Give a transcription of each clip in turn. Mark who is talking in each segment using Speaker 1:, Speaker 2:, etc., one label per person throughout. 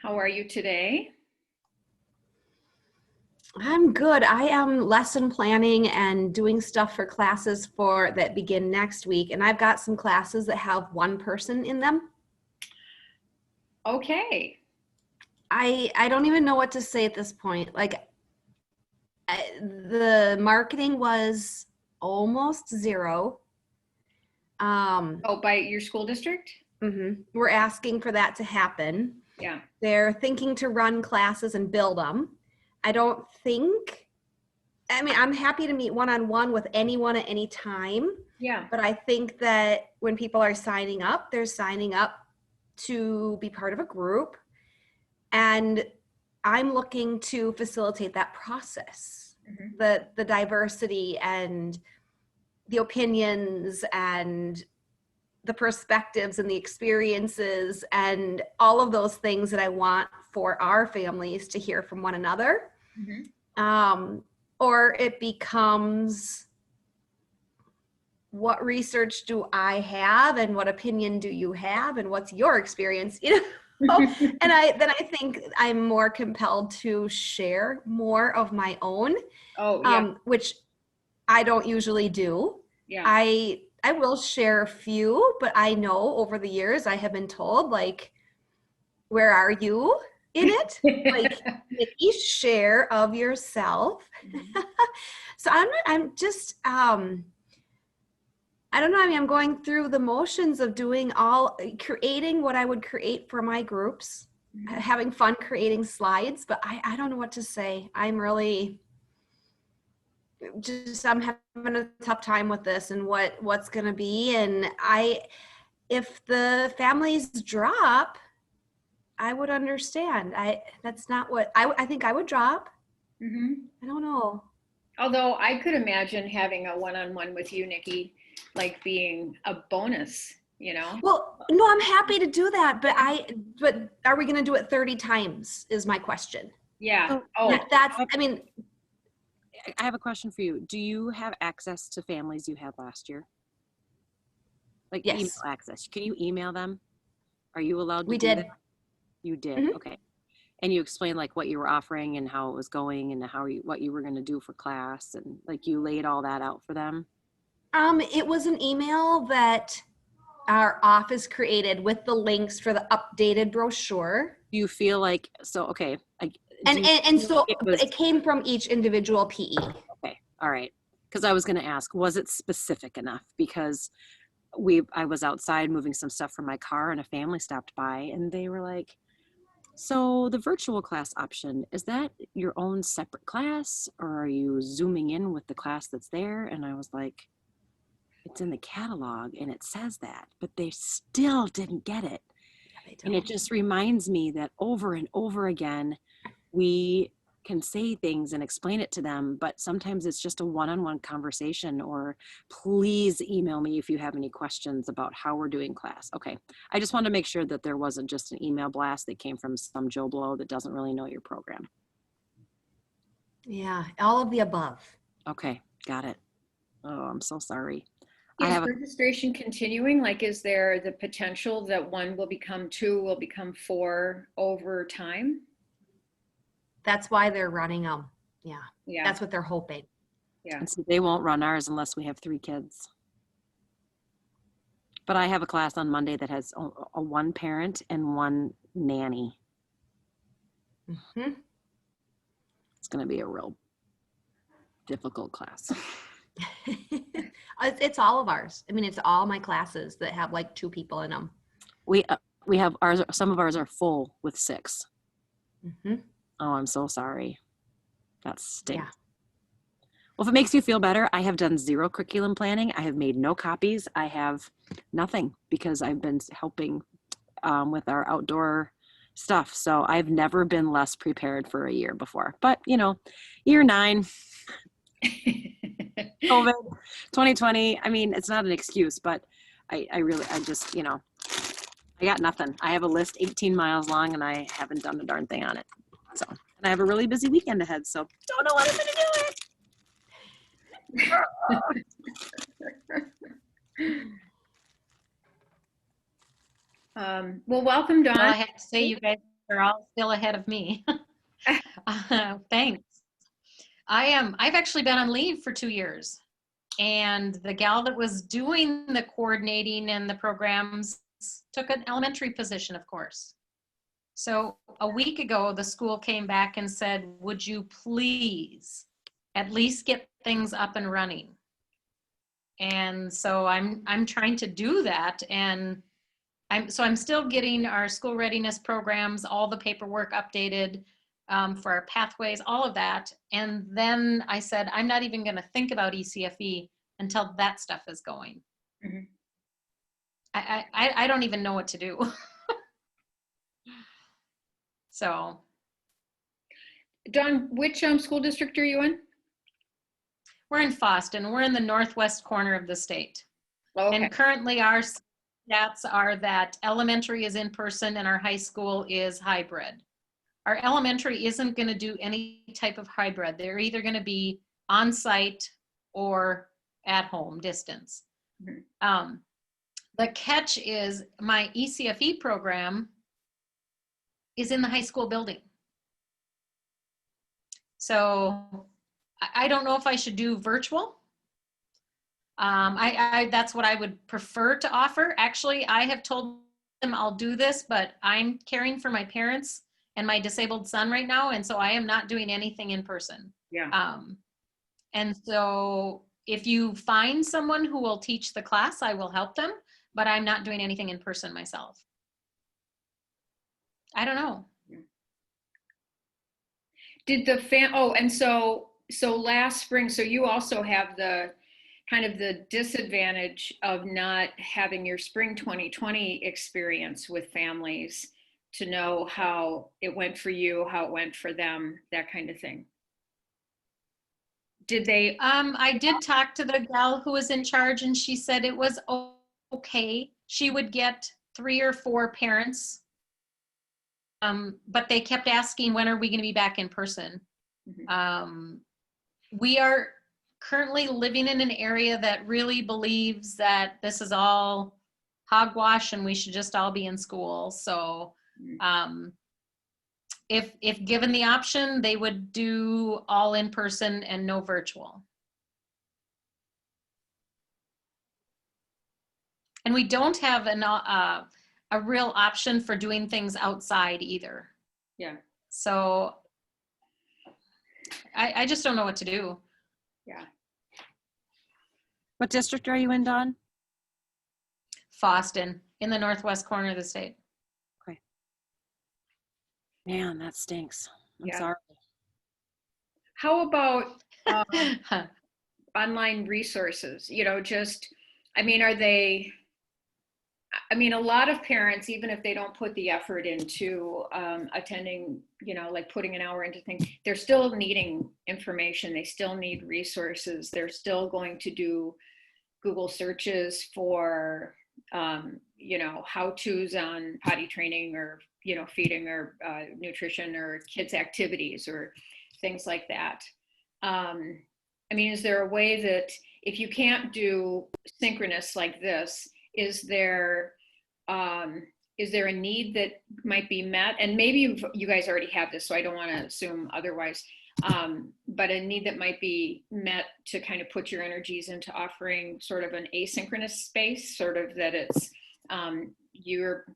Speaker 1: How are you today?
Speaker 2: I'm good. I am lesson planning and doing stuff for classes for that begin next week. And I've got some classes that have one person in them.
Speaker 1: Okay.
Speaker 2: I don't even know what to say at this point. The marketing was almost zero.
Speaker 1: Oh, by your school district?
Speaker 2: We're asking for that to happen.
Speaker 1: Yeah.
Speaker 2: They're thinking to run classes and build them. I don't think I mean, I'm happy to meet one-on-one with anyone at any time,
Speaker 1: Yeah.
Speaker 2: but I think that when people are signing up, they're signing up to be part of a group, and I'm looking to facilitate that process,
Speaker 1: Mhm.
Speaker 2: the diversity and the opinions and the perspectives and the experiences and all of those things that I want for our families to hear from one another.
Speaker 1: Mhm.
Speaker 2: Um, or it becomes, what research do I have and what opinion do you have and what's your experience, and I think I'm more compelled to share more of my own,
Speaker 1: Oh, yeah.
Speaker 2: which I don't usually do.
Speaker 1: Yeah.
Speaker 2: I will share a few, but I know over the years I have been told, like, where are you in it? Like, Nikki, share of yourself.
Speaker 1: Mhm.
Speaker 2: So I'm just I don't know. I mean, I'm going through the motions of creating what I would create for my groups,
Speaker 1: Mhm.
Speaker 2: having fun creating slides, but I don't know what to say. I'm having a tough time with this and what's going to be. And if the families drop, I would understand. That's not what I think I would drop.
Speaker 1: Mhm.
Speaker 2: I don't know.
Speaker 1: Although I could imagine having a one-on-one with you, Nikki, like being a bonus, you know?
Speaker 2: Well, no, I'm happy to do that, but are we going to do it 30 times is my question.
Speaker 1: Yeah.
Speaker 3: So
Speaker 1: Oh,
Speaker 2: That's, I mean,
Speaker 3: I have a question for you. Do you have access to families you had last year? Like email
Speaker 2: yes,
Speaker 3: access? Can you email them? Are you allowed to
Speaker 2: we
Speaker 3: do that?
Speaker 2: did.
Speaker 3: You did.
Speaker 2: Mhm.
Speaker 3: Okay. And you explained like what you were offering and how it was going and what you were going to do for class, and like you laid all that out for them.
Speaker 2: It was an email that our office created with the links for the updated brochure.
Speaker 3: Do you feel like so? Okay. Do
Speaker 2: And,
Speaker 3: you
Speaker 2: and, and
Speaker 3: feel like
Speaker 2: so
Speaker 3: it
Speaker 2: but
Speaker 3: was
Speaker 2: it came from each individual PE.
Speaker 3: okay? All right. Because I was going to ask, was it specific enough? Because I was outside moving some stuff from my car, and a family stopped by, and they were like, so the virtual class option, is that your own separate class, or are you zooming in with the class that's there? And I was like, it's in the catalog and it says that, but they still didn't get it.
Speaker 2: Yeah, they
Speaker 3: And it
Speaker 2: don't.
Speaker 3: just reminds me that over and over again, we can say things and explain it to them, but sometimes it's just a one-on-one conversation, or please email me if you have any questions about how we're doing class. Okay. I just wanted to make sure that there wasn't just an email blast that came from some Joe Blow that doesn't really know your program.
Speaker 2: Yeah, all of the above.
Speaker 3: Okay. Got it. Oh, I'm so sorry. I
Speaker 1: is
Speaker 3: have a,
Speaker 1: registration continuing? Like, is there the potential that one will become two, will become four over time?
Speaker 2: That's why they're running them. Yeah,
Speaker 1: Yeah.
Speaker 2: that's what they're hoping.
Speaker 1: Yeah.
Speaker 3: and so they won't run ours unless we have 3 kids. But I have a class on Monday that has a one parent and one nanny.
Speaker 2: Mhm.
Speaker 3: It's going to be a real difficult class.
Speaker 2: It's all of ours. I mean, it's all my classes that have like 2 people in them.
Speaker 3: We uh, we have ours. Some of ours are full with 6.
Speaker 2: Mhm.
Speaker 3: Oh, I'm so sorry. That
Speaker 2: Yeah.
Speaker 3: stinks. Well, if it makes you feel better, I have done 0 curriculum planning. I have made no copies. I have nothing because I've been helping with our outdoor stuff. So I've never been less prepared for a year before. But year 9, COVID, 2020. I mean, it's not an excuse, but I just, I got nothing. I have a list 18 miles long and I haven't done a darn thing on it. So, and I have a really busy weekend ahead. So don't know what I'm going to
Speaker 1: Well, welcome,
Speaker 4: Well,
Speaker 1: Dawn.
Speaker 4: I have to say, you guys are all still ahead of me. Thanks. I've actually been on leave for 2 years. And the gal that was doing the coordinating and the programs took an elementary position, of course. So a week ago, the school came back and said, would you please at least get things up and running? And so I'm trying to do that. And I'm still getting our school readiness programs, all the paperwork updated for our pathways, all of that. And then I said, I'm not even going to think about ECFE until that stuff is going.
Speaker 1: Mhm.
Speaker 4: I don't even know what to do. So
Speaker 1: Dawn, which school district are you in?
Speaker 4: we're in Foston. We're in the northwest corner of the state.
Speaker 1: Okay.
Speaker 4: And currently our stats are that elementary is in person and our high school is hybrid. Our elementary isn't going to do any type of hybrid. They're either going to be on site or at home distance.
Speaker 1: Mhm.
Speaker 4: The catch is my ECFE program is in the high school building. So I don't know if I should do virtual. That's what I would prefer to offer. Actually, I have told them I'll do this, but I'm caring for my parents and my disabled son right now. And so I am not doing anything in person.
Speaker 1: Yeah.
Speaker 4: And so if you find someone who will teach the class, I will help them, but I'm not doing anything in person myself. I don't know.
Speaker 1: Did the and so last spring, so you also have the kind of the disadvantage of not having your spring 2020 experience with families to know how it went for you, how it went for them, that kind of thing. Did they?
Speaker 4: I did talk to the gal who was in charge and she said it was okay. She would get 3 or 4 parents. But they kept asking, when are we going to be back in person?
Speaker 1: Mhm.
Speaker 4: We are currently living in an area that really believes that this is all hogwash and we should just all be in school. So if given the option, they would do all in person and no virtual. And we don't have a real option for doing things outside either.
Speaker 1: Yeah.
Speaker 4: So I just don't know what to do.
Speaker 1: Yeah.
Speaker 3: What district are you in, Dawn?
Speaker 4: Foston, in the northwest corner of the state.
Speaker 3: Okay. Man, that stinks. I'm
Speaker 1: Yeah.
Speaker 3: sorry.
Speaker 1: How about online resources? You know, just, I mean, are they, I mean, a lot of parents, even if they don't put the effort into attending, you know, like putting an hour into things, they're still needing information. They still need resources. They're still going to do Google searches for, you know, how-tos on potty training or, you know, feeding or nutrition or kids' activities or things like that. I mean, is there a way that if you can't do synchronous like this, is there a need that might be met? And maybe you guys already have this, so I don't want to assume otherwise. But a need that might be met to kind of put your energies into offering sort of an asynchronous space, sort of that it's you're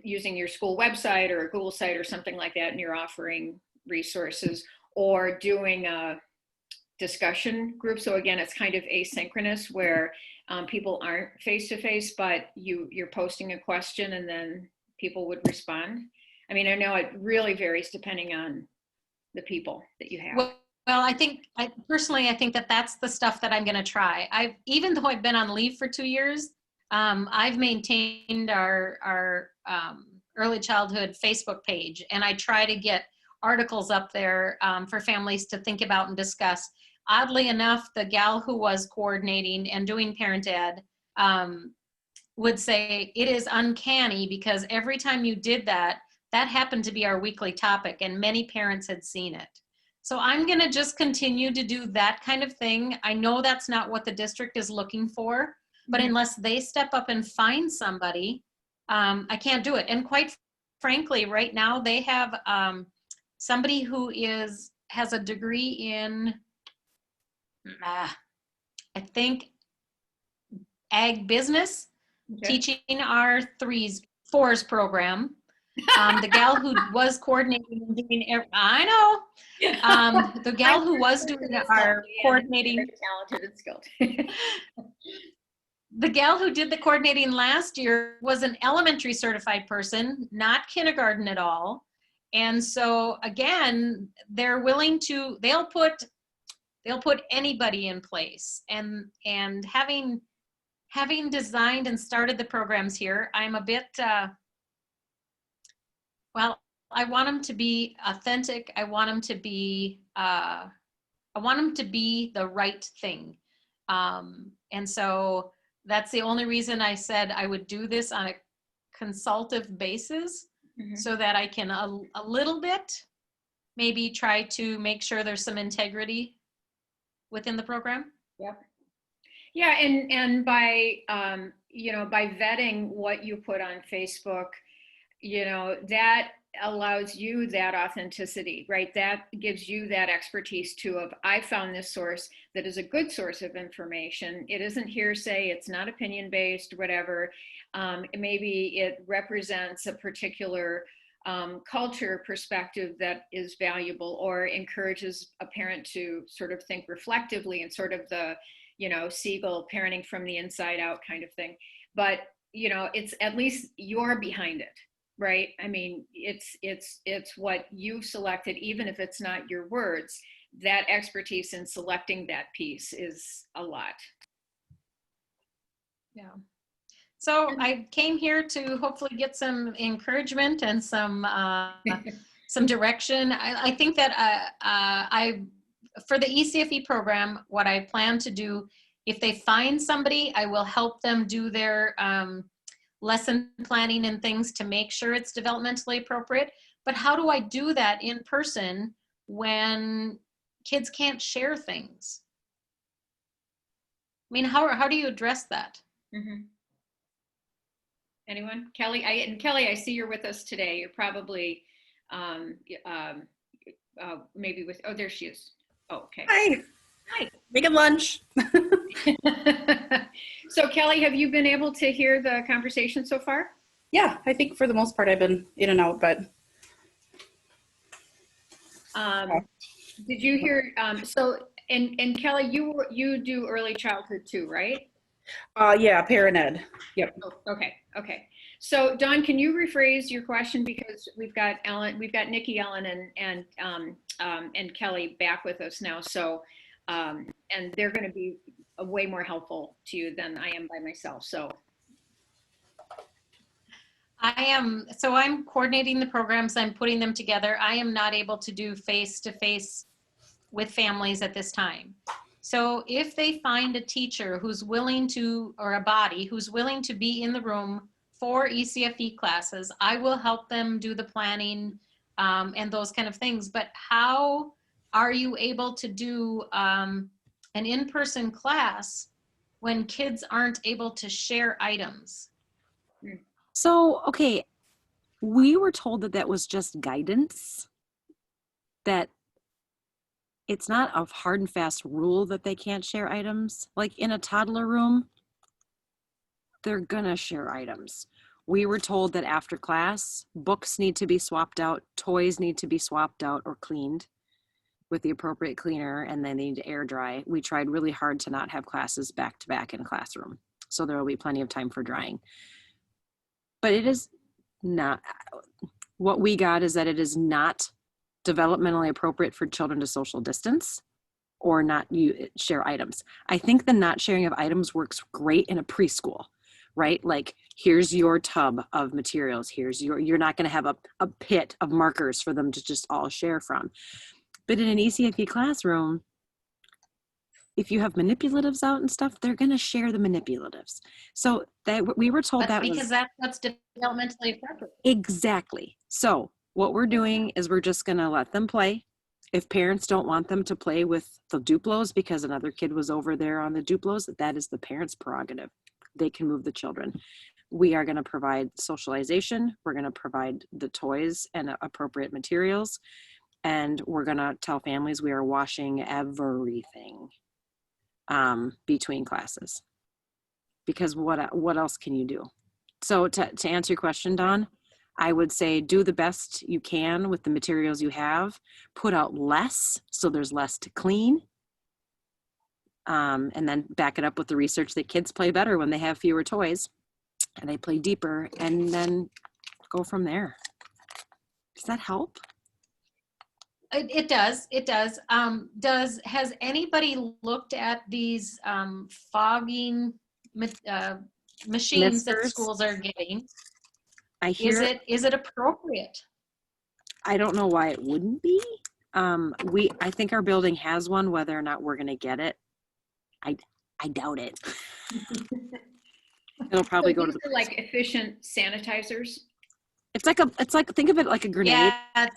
Speaker 1: using your school website or a Google site or something like that, and you're offering resources, or doing a discussion group. So again, it's kind of asynchronous where people aren't face-to-face, but you're posting a question and then people would respond. I mean, I know it really varies depending on the people that you have.
Speaker 4: Well, I think personally, I think that that's the stuff that I'm going to try. Even though I've been on leave for 2 years, I've maintained our early childhood Facebook page, and I try to get articles up there for families to think about and discuss. Oddly enough, the gal who was coordinating and doing parent ed would say it is uncanny because every time you did that, that happened to be our weekly topic and many parents had seen it. So I'm going to just continue to do that kind of thing. I know that's not what the district is looking for, but unless they step up and find somebody, I can't do it. And quite frankly, right now they have somebody who has a degree in, I think, ag business,
Speaker 1: Okay.
Speaker 4: teaching our fours program. The gal who was coordinating and doing, I know, the gal who was doing our coordinating,
Speaker 1: Very talented and skilled.
Speaker 4: the gal who did the coordinating last year was an elementary certified person, not kindergarten at all. And so again, they're willing to, they'll put anybody in place. And having designed and started the programs here, I'm a bit, well, I want them to be authentic. I want them to be the right thing. And so that's the only reason I said I would do this on a consultative basis, so that I can a little bit maybe try to make sure there's some integrity within the program.
Speaker 1: Yep. Yeah, and by by vetting what you put on Facebook, that allows you that authenticity, right? That gives you that expertise too of, I found this source that is a good source of information. It isn't hearsay, it's not opinion based, whatever. Maybe it represents a particular culture perspective that is valuable, or encourages a parent to sort of think reflectively and sort of the, Siegel parenting from the inside out kind of thing. But, it's at least you're behind it. Right. I mean, it's what you selected, even if it's not your words. That expertise in selecting that piece is a lot.
Speaker 4: Yeah. So I came here to hopefully get some encouragement and some direction. I think that for the ECFE program, what I plan to do, if they find somebody, I will help them do their lesson planning and things to make sure it's developmentally appropriate. But how do I do that in person when kids can't share things? I mean, how do you address that?
Speaker 1: Mm-hmm. Anyone? Kelly, I see you're with us today. You're probably maybe with, oh, there she is. Oh, okay.
Speaker 5: Hi. Making lunch.
Speaker 1: So Kelly, have you been able to hear the conversation so far?
Speaker 5: Yeah, I think for the most part I've been in and out, but.
Speaker 1: Did you hear, so, and Kelly, you do early childhood too, right?
Speaker 5: Yeah, parent ed. Yep.
Speaker 1: Oh, okay. So Dawn, can you rephrase your question, because we've got Nikki, Ellen, and Kelly back with us now. So, and they're going to be way more helpful to you than I am by myself. So.
Speaker 4: I'm coordinating the programs. I'm putting them together. I am not able to do face-to-face with families at this time. So if they find a teacher who's willing to, or a body who's willing to be in the room for ECFE classes, I will help them do the planning and those kind of things. But how are you able to do an in-person class when kids aren't able to share items?
Speaker 3: So, okay, we were told that was just guidance, that it's not a hard and fast rule that they can't share items. Like in a toddler room, they're gonna share items. We were told that after class, books need to be swapped out, toys need to be swapped out or cleaned with the appropriate cleaner, and then they need to air dry. We tried really hard to not have classes back to back in a classroom, so there will be plenty of time for drying. But it is not, what we got is that it is not developmentally appropriate for children to social distance or not share items. I think the not sharing of items works great in a preschool, right? Like, here's your tub of materials. You're not going to have a pit of markers for them to just all share from. But in an ECFE classroom, if you have manipulatives out and stuff, they're going to share the manipulatives. So that we were told that
Speaker 4: because that's what's developmentally appropriate.
Speaker 3: Exactly. So what we're doing is we're just going to let them play. If parents don't want them to play with the Duplos because another kid was over there on the Duplos, that is the parents' prerogative. They can move the children. We are going to provide socialization. We're going to provide the toys and appropriate materials. And we're going to tell families we are washing everything between classes. Because what else can you do? So to answer your question, Dawn, I would say do the best you can with the materials you have. Put out less so there's less to clean. And then back it up with the research that kids play better when they have fewer toys and they play deeper, and then go from there. Does that help?
Speaker 4: It does. It does. Has anybody looked at these fogging machines that
Speaker 3: Misters?
Speaker 4: schools are getting?
Speaker 3: I hear.
Speaker 4: Is it appropriate?
Speaker 3: I don't know why it wouldn't be. I think our building has one. Whether or not we're going to get it, I doubt it. It'll probably go to the.
Speaker 1: Like efficient sanitizers.
Speaker 3: It's like think of it like a grenade,
Speaker 4: Yeah.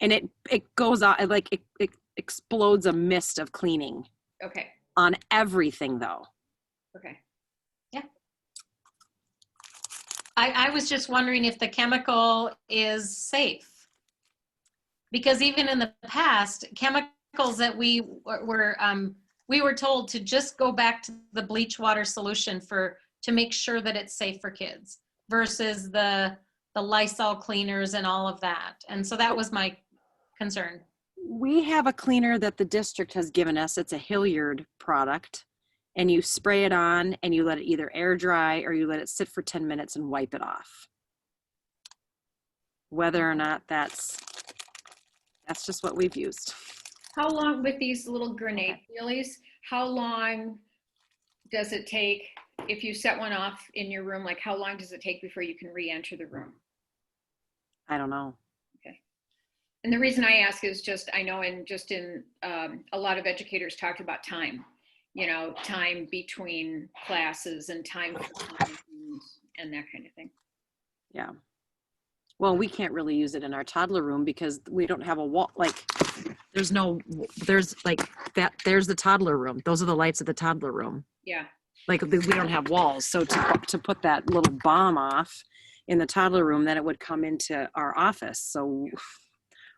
Speaker 3: and it goes out it explodes a mist of cleaning
Speaker 1: Okay.
Speaker 3: on everything though.
Speaker 1: Okay.
Speaker 4: I was just wondering if the chemical is safe. Because even in the past, chemicals that we were told to just go back to the bleach water solution to make sure that it's safe for kids versus the Lysol cleaners and all of that. And so that was my concern.
Speaker 3: We have a cleaner that the district has given us. It's a Hilliard product, and you spray it on and you let it either air dry or you let it sit for 10 minutes and wipe it off. Whether or not that's just what we've used.
Speaker 1: How long with these little grenade wheelies? How long does it take if you set one off in your room? Like how long does it take before you can re-enter the room?
Speaker 3: I don't know.
Speaker 1: And the reason I ask is just, I know in a lot of educators talked about time, time between classes and time for time and that kind of thing.
Speaker 3: Yeah. Well, we can't really use it in our toddler room because we don't have a wall. Like there's the toddler room. Those are the lights of the toddler room.
Speaker 1: Yeah.
Speaker 3: Like we don't have walls. So to put that little bomb off in the toddler room, then it would come into our office. So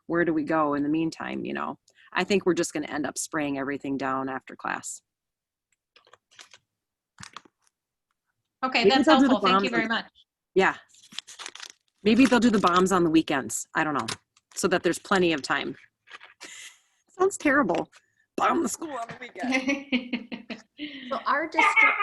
Speaker 3: where do we go in the meantime? I think we're just going to end up spraying everything down after class.
Speaker 4: Okay,
Speaker 3: Maybe
Speaker 4: that's
Speaker 3: they'll do the
Speaker 4: helpful. Thank you
Speaker 3: bombs
Speaker 4: very much.
Speaker 3: Yeah. Maybe they'll do the bombs on the weekends. I don't know. So that there's plenty of time. Sounds terrible. Bomb the school on the weekend.
Speaker 2: So our district,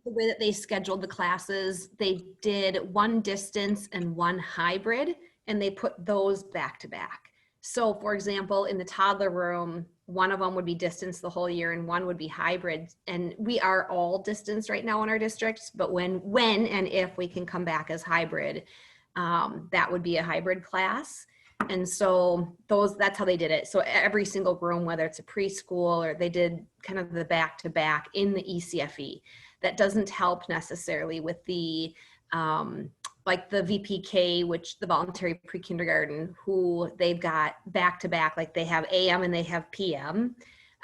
Speaker 2: the way that they scheduled the classes, they did one distance and one hybrid, and they put those back to back. So for example, in the toddler room, one of them would be distance the whole year and one would be hybrid. And we are all distance right now in our districts, but when and if we can come back as hybrid, that would be a hybrid class. And so that's how they did it. So every single room, whether it's a preschool or they did kind of the back to back in the ECFE. That doesn't help necessarily with the like the VPK, which the voluntary pre-kindergarten, who they've got back to back, like they have AM and they have PM,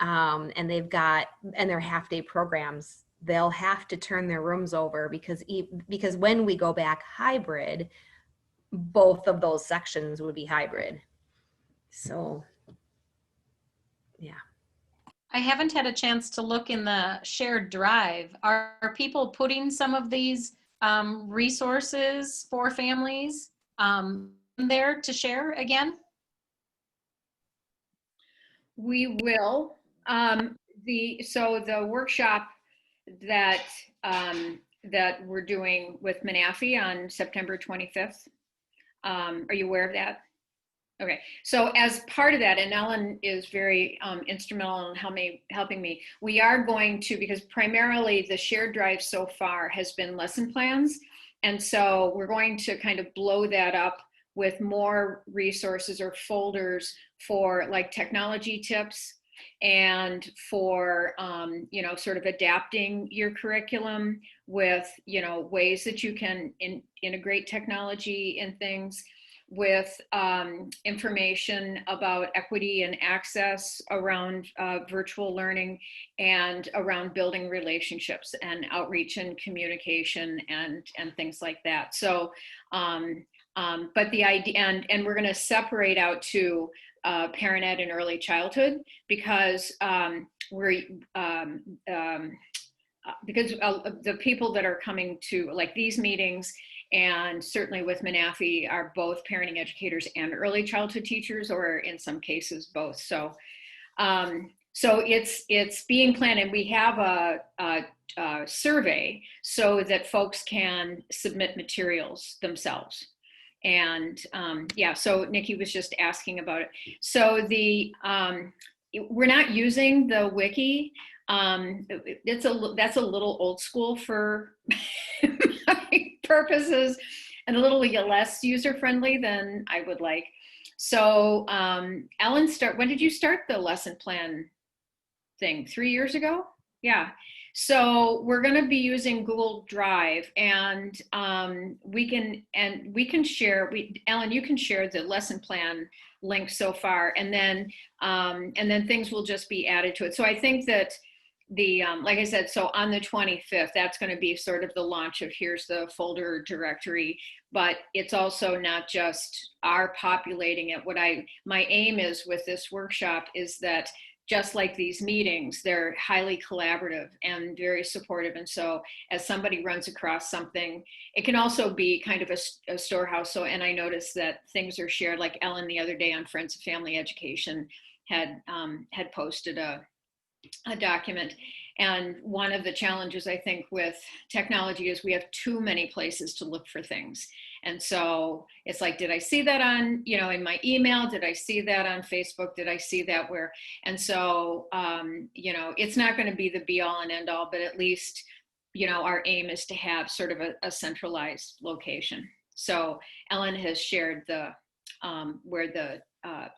Speaker 2: and their half day programs. They'll have to turn their rooms over because when we go back hybrid, both of those sections would be hybrid. So, yeah.
Speaker 4: I haven't had a chance to look in the shared drive. Are people putting some of these resources for families there to share again?
Speaker 1: We will. The workshop that we're doing with Menafee on September 25th. Are you aware of that? Okay, so as part of that, and Ellen is very instrumental in helping me, we are going to, because primarily the shared drive so far has been lesson plans, and so we're going to kind of blow that up with more resources or folders for like technology tips and for sort of adapting your curriculum with ways that you can integrate technology in things. with information about equity and access around virtual learning and around building relationships and outreach and communication and things like that. So, but the idea, and we're going to separate out to parent ed and early childhood because the people that are coming to like these meetings and certainly with Menafee are both parenting educators and early childhood teachers, or in some cases both. So, so it's being planned, and we have a survey so that folks can submit materials themselves. And yeah, so Nikki was just asking about it. So we're not using the wiki. That's a little old school for my purposes and a little less user-friendly than I would like. So Ellen, when did you start the lesson plan thing? 3 years ago? Yeah. So we're going to be using Google Drive, and we can share. Ellen, you can share the lesson plan link so far, and then things will just be added to it. So I think that like I said, so on the 25th, that's going to be sort of the launch of here's the folder directory, but it's also not just our populating it. My aim is with this workshop is that just like these meetings, they're highly collaborative and very supportive. And so as somebody runs across something, it can also be kind of a storehouse. So, and I noticed that things are shared, like Ellen the other day on Friends of Family Education had posted a document. And one of the challenges I think with technology is we have too many places to look for things. And so it's like, did I see that on, in my email? Did I see that on Facebook? Did I see that where? And so, it's not going to be the be all and end all, but at least, our aim is to have sort of a centralized location. So Ellen has shared where the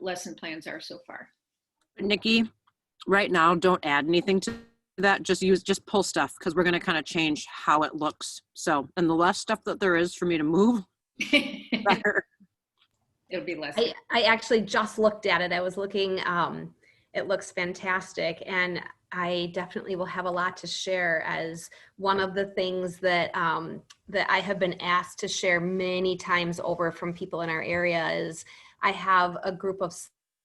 Speaker 1: lesson plans are so far.
Speaker 3: Nikki, right now, don't add anything to that. Just pull stuff, because we're going to kind of change how it looks. So, and the less stuff that there is for me to move, better.
Speaker 1: It'll be less.
Speaker 2: I actually just looked at it. I was looking, it looks fantastic. And I definitely will have a lot to share, as one of the things that, that I have been asked to share many times over from people in our area is I have a group of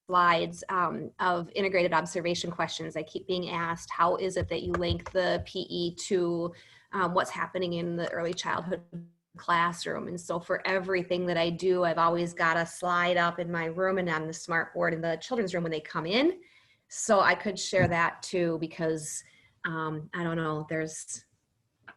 Speaker 2: slides of integrated observation questions. I keep being asked, how is it that you link the PE to what's happening in the early childhood classroom? And so for everything that I do, I've always got a slide up in my room and on the smart board in the children's room when they come in. So I could share that too, because I don't know, there's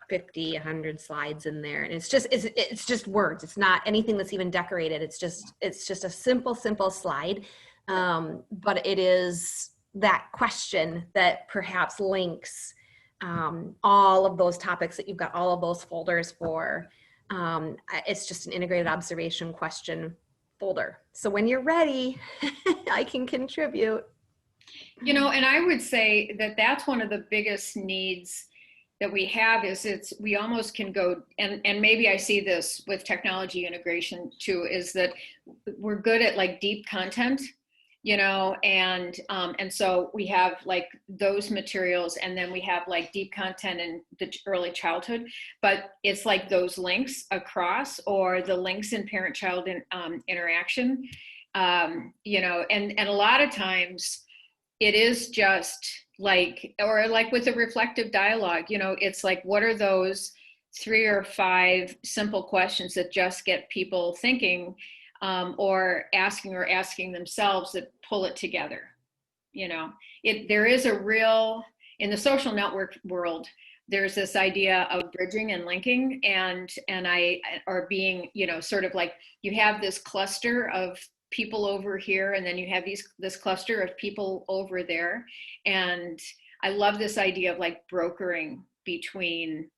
Speaker 2: 50, 100 slides in there, and it's just words. It's not anything that's even decorated. It's just a simple slide. But it is that question that perhaps links all of those topics that you've got all of those folders for. It's just an integrated observation question folder. So when you're ready, I can contribute.
Speaker 1: And I would say that that's one of the biggest needs that we have is we almost can go, and maybe I see this with technology integration too, is that we're good at like deep content, and so we have like those materials, and then we have like deep content in the early childhood, but it's like those links across, or the links in parent-child interaction, and a lot of times it is just like, or like with a reflective dialogue, it's like, what are those 3 or 5 simple questions that just get people thinking, or asking themselves, that pull it together. There is a real, in the social network world, there's this idea of bridging and linking, or being, sort of like you have this cluster of people over here, and then you have this cluster of people over there. And I love this idea of like brokering between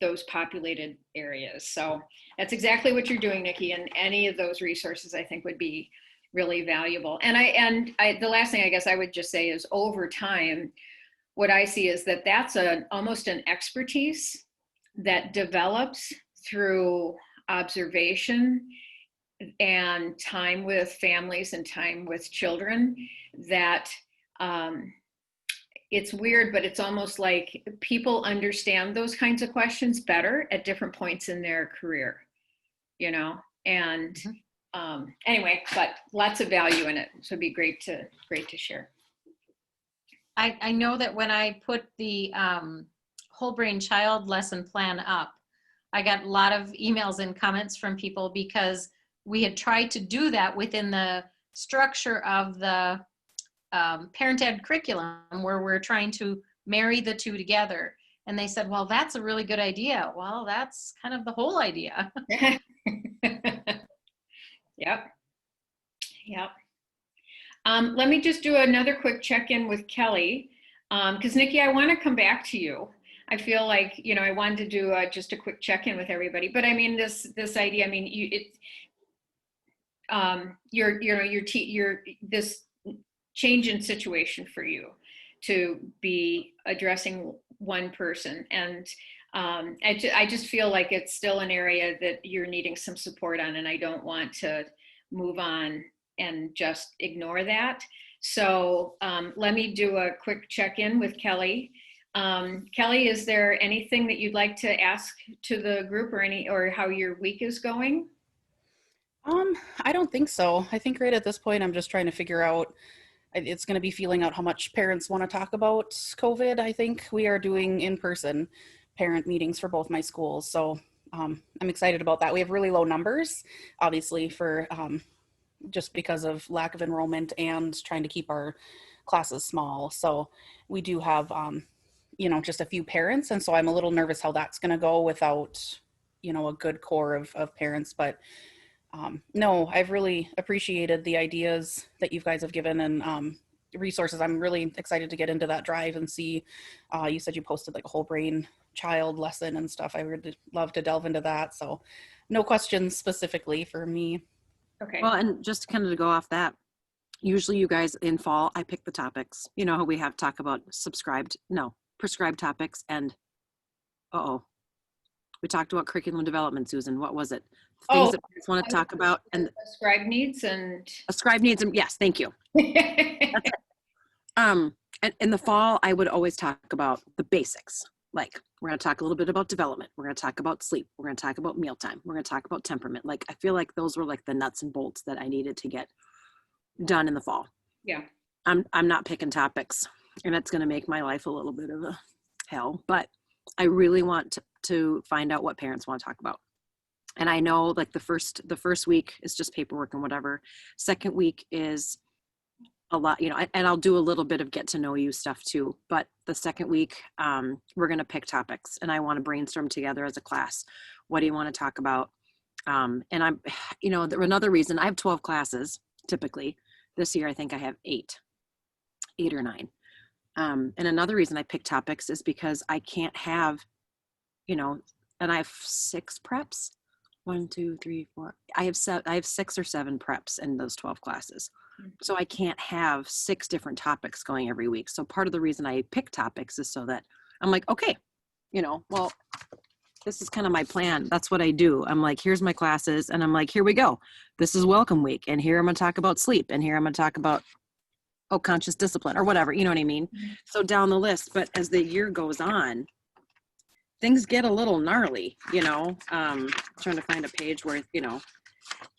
Speaker 1: those populated areas. So that's exactly what you're doing, Nikki, and any of those resources I think would be really valuable. And the last thing I guess I would just say is, over time, what I see is that that's almost an expertise that develops through observation and time with families and time with children that it's weird, but it's almost like people understand those kinds of questions better at different points in their career, you know? And anyway, but lots of value in it. So it'd be great to share.
Speaker 4: I know that when I put the whole brain child lesson plan up, I got a lot of emails and comments from people because we had tried to do that within the structure of the parent ed curriculum where we're trying to marry the two together. And they said, well, that's a really good idea. Well, that's kind of the whole idea.
Speaker 1: Yep. Let me just do another quick check-in with Kelly, because Nikki, I want to come back to you. I feel like, you know, I wanted to do just a quick check-in with everybody, but I mean, this idea, I mean, this change in situation for you to be addressing one person, and I just feel like it's still an area that you're needing some support on, and I don't want to move on and just ignore that. So let me do a quick check-in with Kelly. Kelly, is there anything that you'd like to ask to the group, or how your week is going?
Speaker 5: I don't think so. I think right at this point, I'm just trying to figure out, it's going to be feeling out how much parents want to talk about COVID. I think we are doing in-person parent meetings for both my schools. So I'm excited about that. We have really low numbers, obviously, for just because of lack of enrollment and trying to keep our classes small. So we do have, you know, just a few parents. And so I'm a little nervous how that's going to go without, you know, a good core of parents. But no, I've really appreciated the ideas that you guys have given and resources. I'm really excited to get into that drive and see, you said you posted like a whole brain child lesson and stuff. I would love to delve into that. So no questions specifically for me.
Speaker 1: Okay.
Speaker 3: Well, and just kind of to go off that, usually you guys in fall, I pick the topics. You know how we have talk about prescribed topics, and we talked about curriculum development, Susan. What was it? Things that parents want to talk about, and
Speaker 1: scribe needs and
Speaker 3: scribe needs, and yes, thank you. And in the fall, I would always talk about the basics. Like, we're going to talk a little bit about development. We're going to talk about sleep. We're going to talk about mealtime. We're going to talk about temperament. Like, I feel like those were like the nuts and bolts that I needed to get done in the fall.
Speaker 1: Yeah.
Speaker 3: I'm not picking topics, and it's going to make my life a little bit of a hell, but I really want to find out what parents want to talk about. And I know like the first week is just paperwork and whatever. Second week is a lot, you know, and I'll do a little bit of get to know you stuff too. But the second week, we're going to pick topics, and I want to brainstorm together as a class. What do you want to talk about? And I'm, you know, another reason I have 12 classes typically. This year, I think I have 8 or 9. And another reason I pick topics is because I can't have, you know, and I have 6 preps. 1, 2, 3, 4. I have 6 or 7 preps in those 12 classes. So I can't have 6 different topics going every week. So part of the reason I pick topics is so that I'm like, okay, you know, well, this is kind of my plan. That's what I do. I'm like, here's my classes. And I'm like, here we go. This is welcome week. And here I'm going to talk about sleep. And here I'm going to talk about, conscious discipline or whatever, you know what I mean? So down the list, but as the year goes on, things get a little gnarly, you know, trying to find a page where, you know,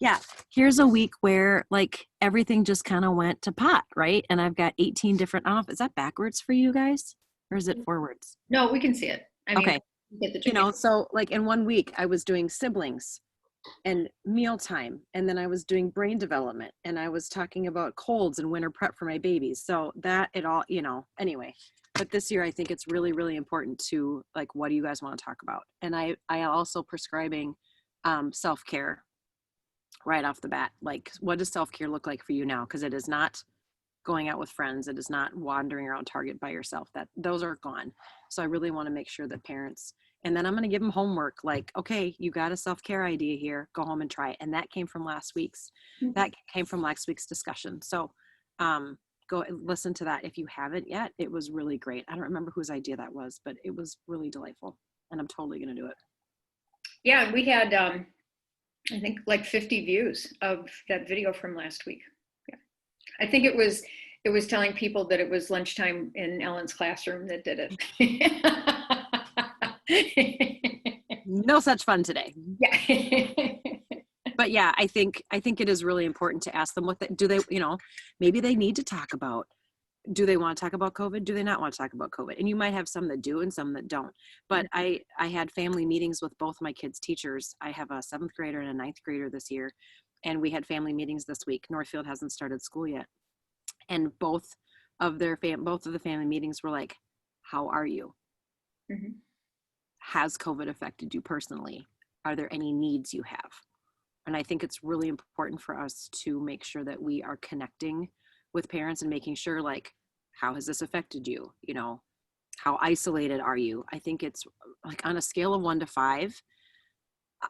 Speaker 3: yeah, here's a week where like everything just kind of went to pot, right? And I've got 18 different, I don't know, is that backwards for you guys or is it forwards?
Speaker 1: No, we can see it. I mean,
Speaker 3: Okay.
Speaker 1: get the
Speaker 3: You know, so like in one week I was doing siblings and mealtime, and then I was doing brain development, and I was talking about colds and winter prep for my babies. So that it all, you know, anyway, but this year I think it's really, really important to like, what do you guys want to talk about? And I also prescribing self-care right off the bat. Like, what does self-care look like for you now? Because it is not going out with friends. It is not wandering around Target by yourself. That those are gone. So I really want to make sure that parents, and then I'm going to give them homework. Like, okay, you got a self-care idea here. Go home and try it. And that came from last week's discussion. So go listen to that if you haven't yet. It was really great. I don't remember whose idea that was, but it was really delightful. And I'm totally going to do it.
Speaker 1: Yeah, we had I think like 50 views of that video from last week. Yeah. I think it was telling people that it was lunchtime in Ellen's classroom that did it.
Speaker 3: No such fun today.
Speaker 1: Yeah.
Speaker 3: But yeah, I think it is really important to ask them what do they, maybe they need to talk about. Do they want to talk about COVID? Do they not want to talk about COVID? And you might have some that do and some that don't. But I had family meetings with both my kids' teachers. I have a 7th grader and a 9th grader this year. And we had family meetings this week. Northfield hasn't started school yet. And both of the family meetings were like, how are you?
Speaker 1: Mhm.
Speaker 3: Has COVID affected you personally? Are there any needs you have? And I think it's really important for us to make sure that we are connecting with parents and making sure, like, how has this affected you? How isolated are you? I think it's like on a scale of 1 to 5,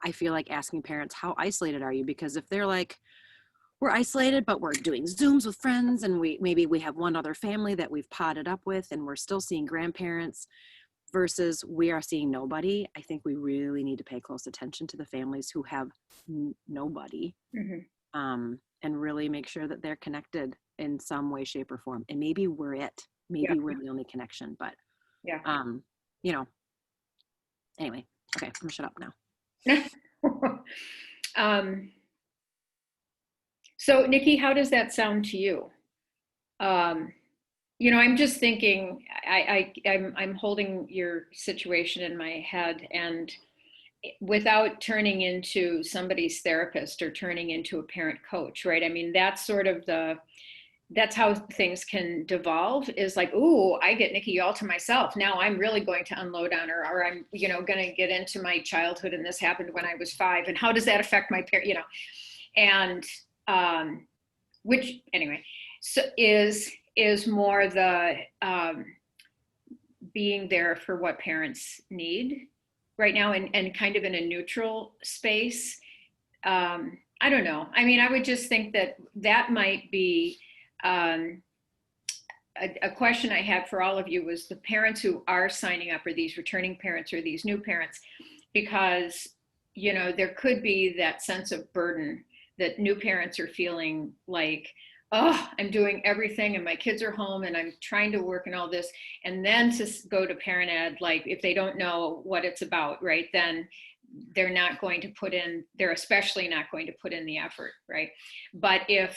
Speaker 3: I feel like asking parents, how isolated are you? Because if they're like, we're isolated, but we're doing Zooms with friends, and maybe we have one other family that we've potted up with, and we're still seeing grandparents, versus we are seeing nobody, I think we really need to pay close attention to the families who have nobody, and really make sure that they're connected in some way, shape, or form. And maybe we're it. Maybe we're the only connection. But anyway, okay, I'm gonna shut up now.
Speaker 1: So Nikki, how does that sound to you? I'm just thinking, I'm holding your situation in my head, and without turning into somebody's therapist or turning into a parent coach, right? I mean, that's how things can devolve, is like, ooh, I get Nikki all to myself. Now I'm really going to unload on her, or I'm, going to get into my childhood, and this happened when I was 5, and how does that affect my parent, and which anyway, so is more the being there for what parents need right now, and kind of in a neutral space. I don't know. I mean, I would just think that might be a question I had for all of you, was the parents who are signing up, or these returning parents or these new parents, because, there could be that sense of burden that new parents are feeling like, oh, I'm doing everything and my kids are home and I'm trying to work and all this. And then to go to parent ed, like if they don't know what it's about, right, then they're especially not going to put in the effort, right? But if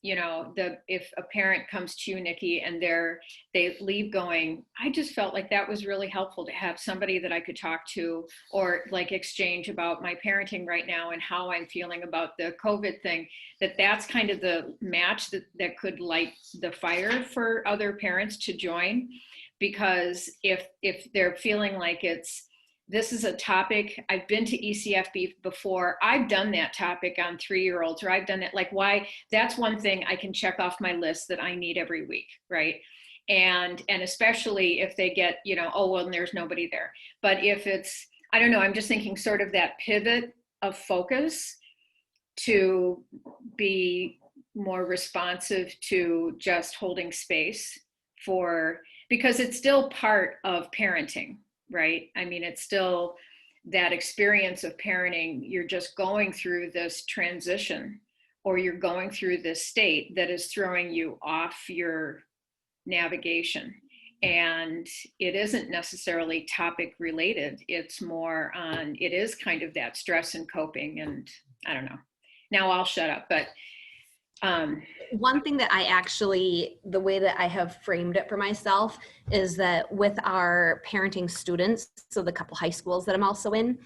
Speaker 1: if a parent comes to you, Nikki, and they leave going, I just felt like that was really helpful to have somebody that I could talk to, or like exchange about my parenting right now and how I'm feeling about the COVID thing, that's kind of the match that could light the fire for other parents to join. Because if they're feeling like this is a topic, I've been to ECFB before, I've done that topic on 3-year-olds, or I've done that, like, why, that's one thing I can check off my list that I need every week, right? And especially if they get, oh, well, there's nobody there. But if it's, I don't know, I'm just thinking sort of that pivot of focus to be more responsive to just holding space because it's still part of parenting, right? I mean, it's still that experience of parenting. You're just going through this transition, or you're going through this state that is throwing you off your navigation. And it isn't necessarily topic related. It's more on, it is kind of that stress and coping. And I don't know. Now I'll shut up, but
Speaker 2: one thing that the way that I have framed it for myself is that with our parenting students, so the couple high schools that I'm also in,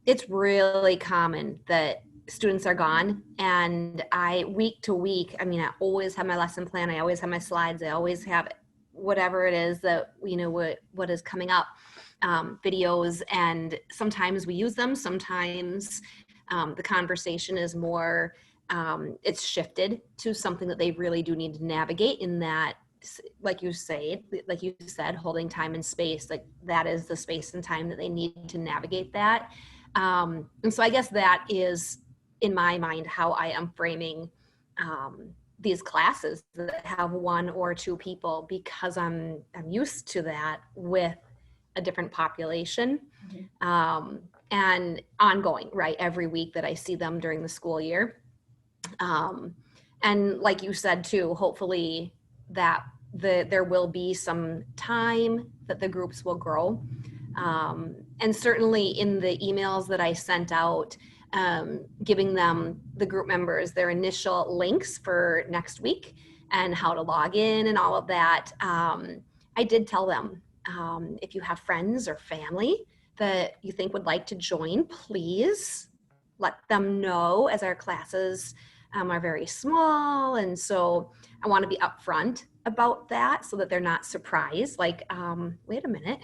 Speaker 2: it's really common that students are gone, and week to week, I mean, I always have my lesson plan, I always have my slides, I always have whatever it is that, what is coming up, videos, and sometimes we use them, sometimes the conversation is more, it's shifted to something that they really do need to navigate, in that, like you said, holding time and space, like that is the space and time that they need to navigate that. And so I guess that is, in my mind, how I am framing these classes that have 1 or 2 people, because I'm used to that with a different population. and ongoing, right? Every week that I see them during the school year. And like you said too, hopefully that there will be some time that the groups will grow. And certainly in the emails that I sent out, giving them, the group members, their initial links for next week and how to log in and all of that. I did tell them, if you have friends or family that you think would like to join, please let them know, as our classes are very small. And so I want to be upfront about that so that they're not surprised. Like, wait a minute,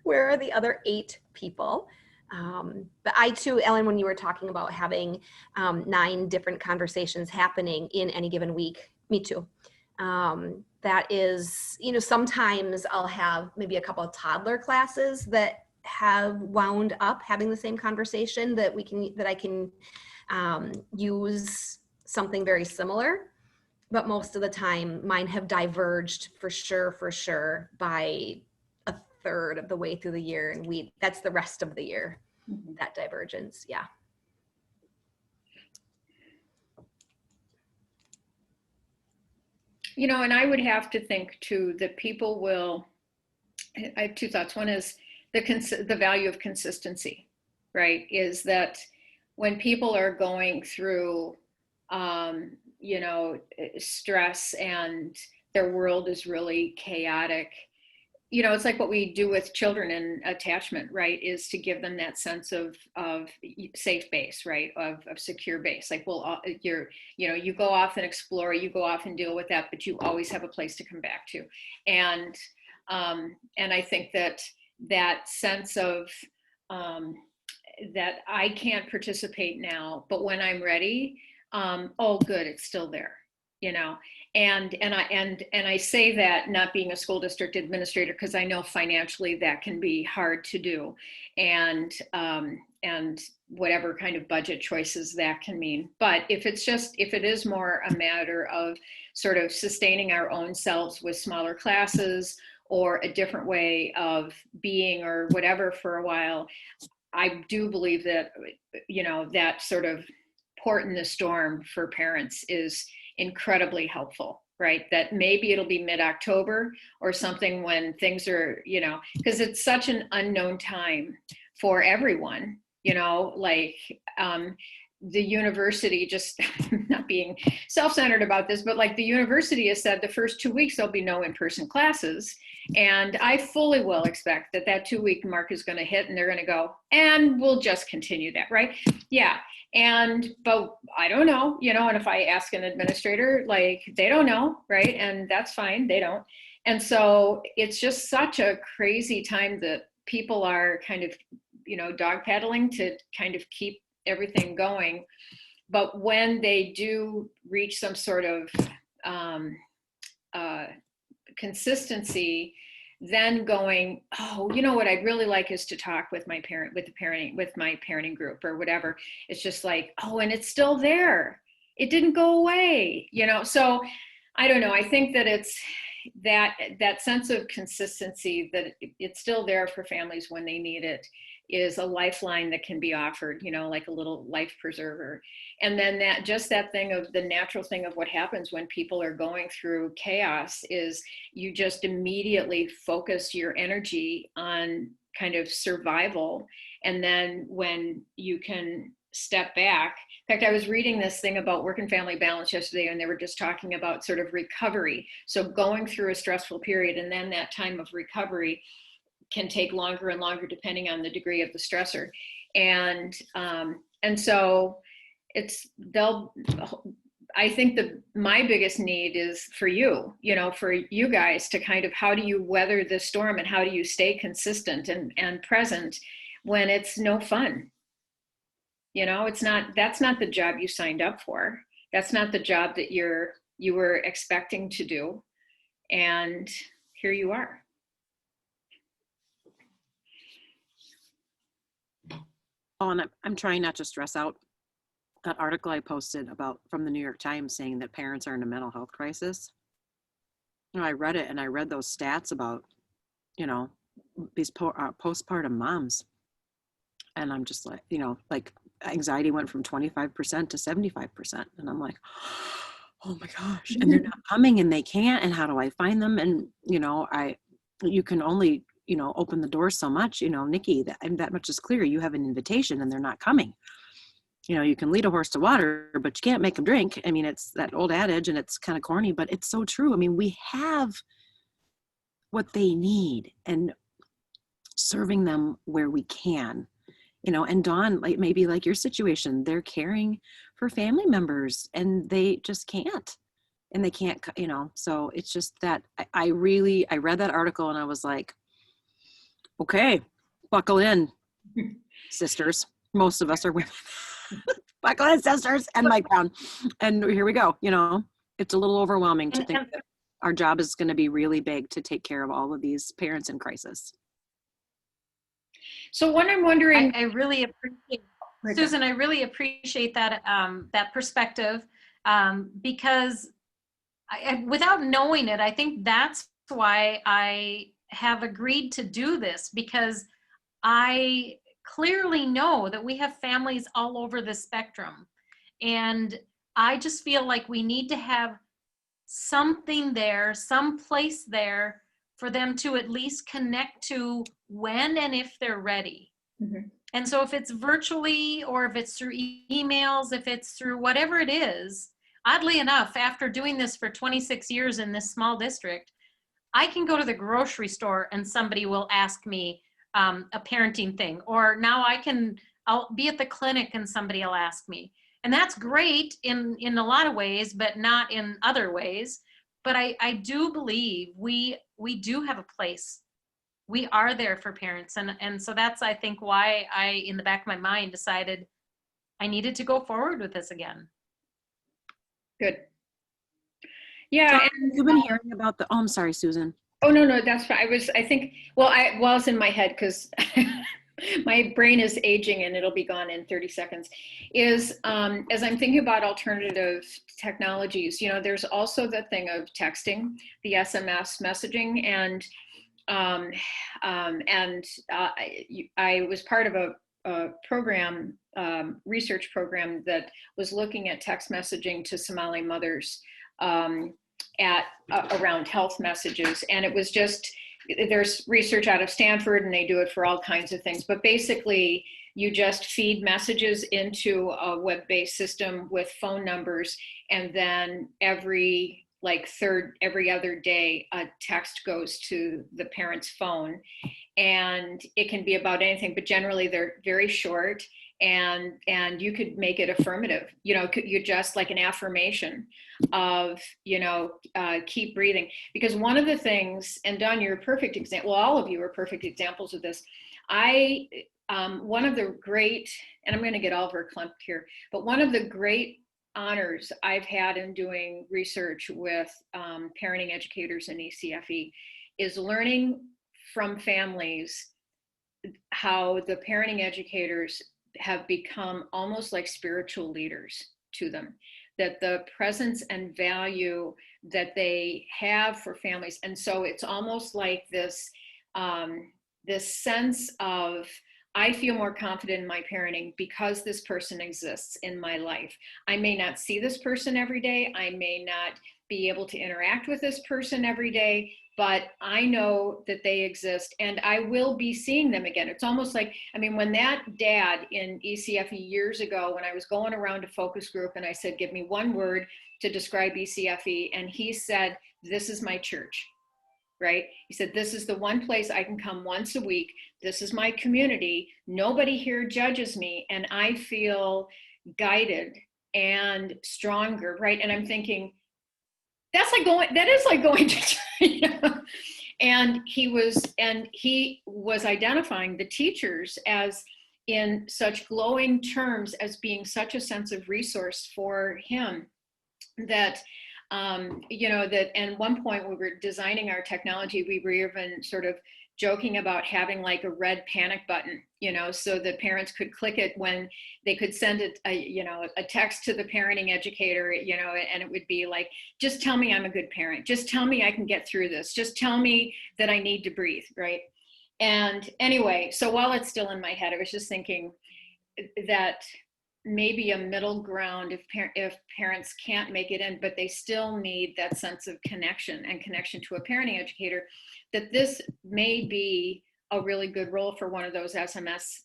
Speaker 2: where are the other 8 people? But I too, Ellen, when you were talking about having 9 different conversations happening in any given week, me too. That is, you know, sometimes I'll have maybe a couple of toddler classes that have wound up having the same conversation that I can use something very similar. But most of the time mine have diverged for sure by a third of the way through the year. And that's the rest of the year, that divergence. Yeah.
Speaker 1: You know, and I would have to think too that people will, I have 2 thoughts. One is the value of consistency, right? Is that when people are going through, you know, stress and their world is really chaotic, you know, it's like what we do with children in attachment, right? Is to give them that sense of safe base, right? Of secure base. Like, well, you go off and explore, you go off and deal with that, but you always have a place to come back to. And I think that sense of that I can't participate now, but when I'm ready, oh, good, it's still there, you know. And I say that not being a school district administrator, because I know financially that can be hard to do, and whatever kind of budget choices that can mean. But if it is more a matter of sort of sustaining our own selves with smaller classes or a different way of being or whatever for a while, I do believe that, you know, that sort of port in the storm for parents is incredibly helpful, right? That maybe it'll be mid-October or something when things are, you know, because it's such an unknown time for everyone, you know, like the university, just not being self-centered about this, but like the university has said the first 2 weeks there'll be no in-person classes. And I fully will expect that 2-week mark is going to hit and they're going to go, and we'll just continue that, right? Yeah. But I don't know, you know, and if I ask an administrator, like, they don't know, right? And that's fine, they don't. And so it's just such a crazy time that people are kind of, you know, dog paddling to kind of keep everything going. But when they do reach some sort of consistency, then going, oh, you know what I'd really like is to talk with my parenting group or whatever. It's just like, oh, and it's still there. It didn't go away, you know? So I don't know. I think that it's that sense of consistency, that it's still there for families when they need it, is a lifeline that can be offered, you know, like a little life preserver. And then that thing of the natural thing of what happens when people are going through chaos is you just immediately focus your energy on kind of survival. And then when you can step back, in fact, I was reading this thing about work and family balance yesterday, and they were just talking about sort of recovery. So going through a stressful period, and then that time of recovery can take longer and longer depending on the degree of the stressor. And so I think my biggest need is for you know, for you guys to kind of, how do you weather this storm and how do you stay consistent and present when it's no fun? You know, that's not the job you signed up for. That's not the job that you were expecting to do. And here you are.
Speaker 3: Oh, and I'm trying not to stress out. That article I posted from the New York Times saying that parents are in a mental health crisis. You know, I read it and I read those stats about, you know, these postpartum moms. And I'm just like, like anxiety went from 25% to 75%. And I'm like, oh my gosh. And they're not coming and they can't. And how do I find them? And, you can only, open the door so much, Nikki, that much is clear. You have an invitation and they're not coming. You can lead a horse to water, but you can't make them drink. I mean, it's that old adage and it's kind of corny, but it's so true. I mean, we have what they need and serving them where we can. And Dawn, like maybe like your situation, they're caring for family members and they just can't, and they can't, so it's just that I read that article and I was like, okay, buckle in, sisters. Most of us are women. Buckle in, sisters, and mic down. And here we go. It's a little overwhelming to think that our job is going to be really big to take care of all of these parents in crisis.
Speaker 1: So what I'm wondering,
Speaker 4: I really appreciate, Susan, I really appreciate that, that perspective, because without knowing it, I think that's why I have agreed to do this, because I clearly know that we have families all over the spectrum. And I just feel like we need to have something there, some place there for them to at least connect to when and if they're ready.
Speaker 1: Mhm.
Speaker 4: And so if it's virtually, or if it's through emails, if it's through whatever it is, oddly enough, after doing this for 26 years in this small district, I can go to the grocery store and somebody will ask me a parenting thing, or now I'll be at the clinic and somebody will ask me. And that's great in a lot of ways, but not in other ways. But I do believe we do have a place. We are there for parents. And so that's, I think, why I, in the back of my mind, decided I needed to go forward with this again.
Speaker 1: good. Yeah.
Speaker 3: John,
Speaker 1: And,
Speaker 3: you've been hearing about oh, I'm sorry, Susan.
Speaker 1: oh, no, that's fine. I think, I was in my head because my brain is aging and it'll be gone in 30 seconds, is as I'm thinking about alternative technologies, there's also the thing of texting, the SMS messaging, and I was part of a program, research program that was looking at text messaging to Somali mothers around health messages. And it was just, there's research out of Stanford and they do it for all kinds of things, but basically you just feed messages into a web-based system with phone numbers, and then every other day a text goes to the parent's phone, and it can be about anything, but generally they're very short, and you could make it affirmative, you just like an affirmation of, keep breathing. Because one of the things, and Dawn, you're a perfect example, well, all of you are perfect examples of this. One of the great, and I'm going to get Oliver Klump here, but one of the great honors I've had in doing research with parenting educators in ECFE is learning from families how the parenting educators have become almost like spiritual leaders to them, that the presence and value that they have for families. And so it's almost like this sense of, I feel more confident in my parenting because this person exists in my life. I may not see this person every day. I may not be able to interact with this person every day, but I know that they exist and I will be seeing them again. It's almost like, when that dad in ECFE years ago, when I was going around a focus group and I said, give me one word to describe ECFE, and he said, this is my church. Right? He said, this is the one place I can come once a week. This is my community. Nobody here judges me. And I feel guided and stronger. Right? And I'm thinking, that is like going to China. And he was identifying the teachers as in such glowing terms as being such a sense of resource for him that, and one point we were designing our technology, we were even sort of joking about having like a red panic button, so that parents could click it when they could send it, a text to the parenting educator, and it would be like, just tell me I'm a good parent. Just tell me I can get through this. Just tell me that I need to breathe, right? And anyway, so while it's still in my head, I was just thinking that maybe a middle ground if parents can't make it in, but they still need that sense of connection and connection to a parenting educator, that this may be a really good role for one of those SMS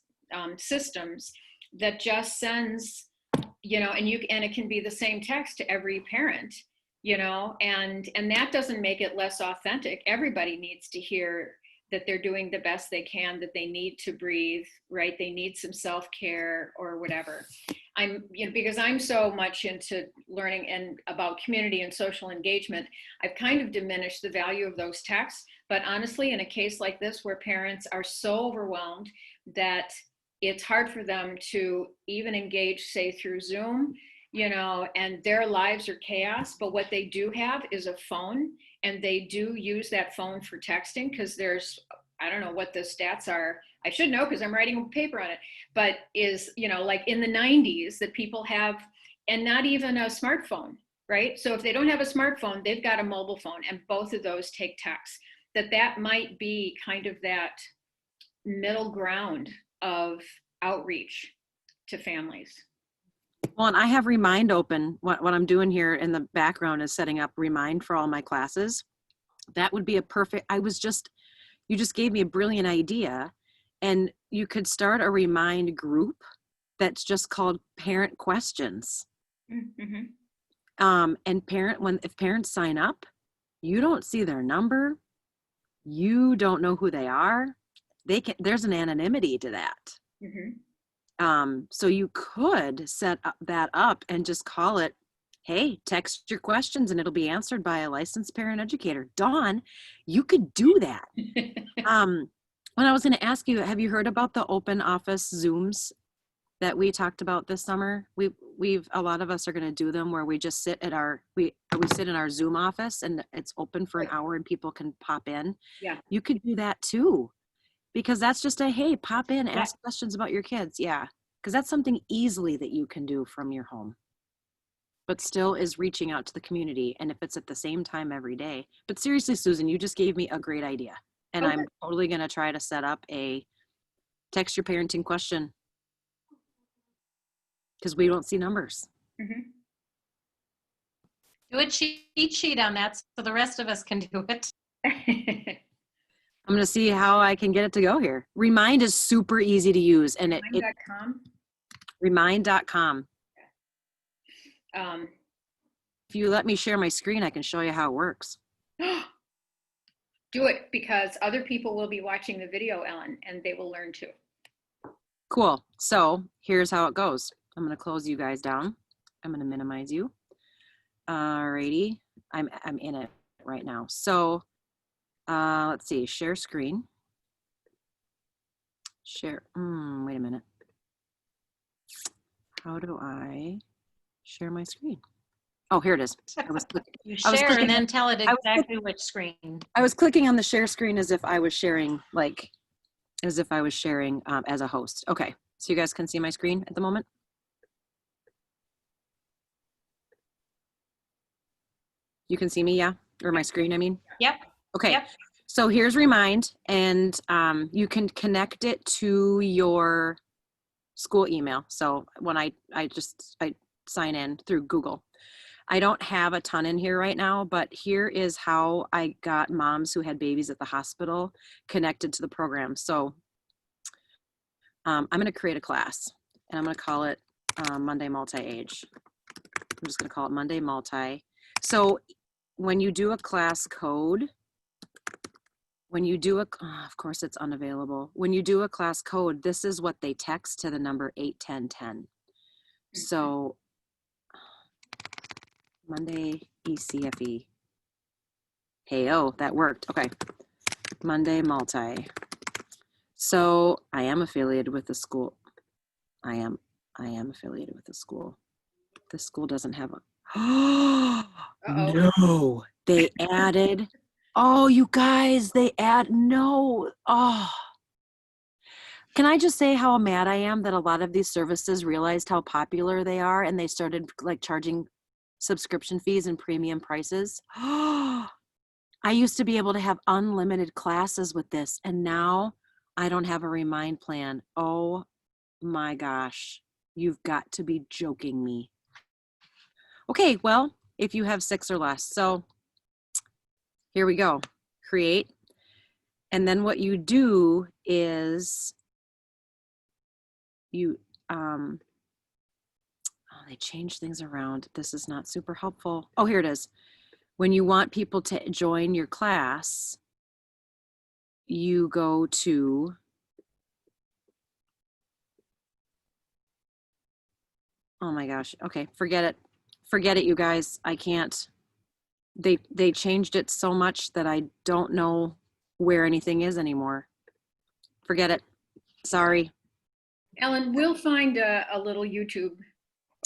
Speaker 1: systems that just sends, and it can be the same text to every parent, and that doesn't make it less authentic. Everybody needs to hear that they're doing the best they can, that they need to breathe, right? They need some self-care or whatever. Because I'm so much into learning and about community and social engagement, I've kind of diminished the value of those texts. But honestly, in a case like this, where parents are so overwhelmed that it's hard for them to even engage, say, through Zoom, and their lives are chaos, but what they do have is a phone, and they do use that phone for texting, because I don't know what the stats are. I should know because I'm writing a paper on it, but is, like in the 90s that people have, and not even a smartphone, right? So if they don't have a smartphone, they've got a mobile phone, and both of those take text. That might be kind of that middle ground of outreach to families.
Speaker 3: Well, and I have Remind open. What I'm doing here in the background is setting up Remind for all my classes. That would be a perfect, you just gave me a brilliant idea. And you could start a Remind group that's just called Parent Questions.
Speaker 1: Mm-hmm.
Speaker 3: And if parents sign up, you don't see their number. You don't know who they are. There's an anonymity to that.
Speaker 1: Mm-hmm.
Speaker 3: So you could set that up and just call it, hey, text your questions and it'll be answered by a licensed parent educator. Dawn, you could do that. When I was going to ask you, have you heard about the open office Zooms that we talked about this summer? A lot of us are going to do them where we just sit we sit in our Zoom office and it's open for an hour and people can pop in.
Speaker 1: Yeah.
Speaker 3: You could do that too. Because that's just hey, pop in, ask questions about your kids. Yeah. Because that's something easily that you can do from your home, but still is reaching out to the community. And if it's at the same time every day. But seriously, Susan, you just gave me a great idea. And
Speaker 1: Okay.
Speaker 3: I'm totally going to try to set up a text your parenting question. Because we don't see numbers.
Speaker 1: Mm-hmm.
Speaker 4: Do a cheat sheet on that so the rest of us can do it.
Speaker 3: I'm going to see how I can get it to go here. Remind is super easy to use. And
Speaker 1: Remind.com.
Speaker 3: Remind.com.
Speaker 1: Um,
Speaker 3: If you let me share my screen, I can show you how it works.
Speaker 1: do it, because other people will be watching the video, Ellen, and they will learn too.
Speaker 3: Cool. So here's how it goes. I'm going to close you guys down. I'm going to minimize you. Alrighty. I'm in it right now. So let's see, share screen. Share, wait a minute. How do I share my screen? Oh, here it is.
Speaker 4: You
Speaker 3: I was
Speaker 4: share
Speaker 3: clicking
Speaker 4: and then
Speaker 3: on-
Speaker 4: tell it
Speaker 3: I was
Speaker 4: exactly which screen.
Speaker 3: I was clicking on the share screen as if I was sharing, as a host. Okay, so you guys can see my screen at the moment? You can see me, yeah? Or my screen, I mean?
Speaker 4: Yep.
Speaker 3: Okay,
Speaker 4: Yep.
Speaker 3: so here's Remind, and you can connect it to your school email. So when I sign in through Google. I don't have a ton in here right now, but here is how I got moms who had babies at the hospital connected to the program. So I'm going to create a class, and I'm going to call it Monday Multi-Age. I'm just going to call it Monday Multi. So when you do a class code, of course it's unavailable. When you do a class code, this is what they text to the number 81010. So Monday ECFE. Hey, oh, that worked. Okay. Monday Multi. So I am affiliated with the school. I am affiliated with the school. The school doesn't have a, no, they added, oh, you guys, no, oh. Can I just say how mad I am that a lot of these services realized how popular they are and they started charging subscription fees and premium prices? I used to be able to have unlimited classes with this, and now I don't have a Remind plan. Oh my gosh. You've got to be joking me. Okay, well, if you have 6 or less. So here we go. Create. And then what you do is you, oh, they changed things around. This is not super helpful. Oh, here it is. When you want people to join your class, you go to, oh my gosh. Okay, forget it. Forget it, you guys. I can't. They changed it so much that I don't know where anything is anymore. Forget it. Sorry.
Speaker 1: Ellen, we'll find a little YouTube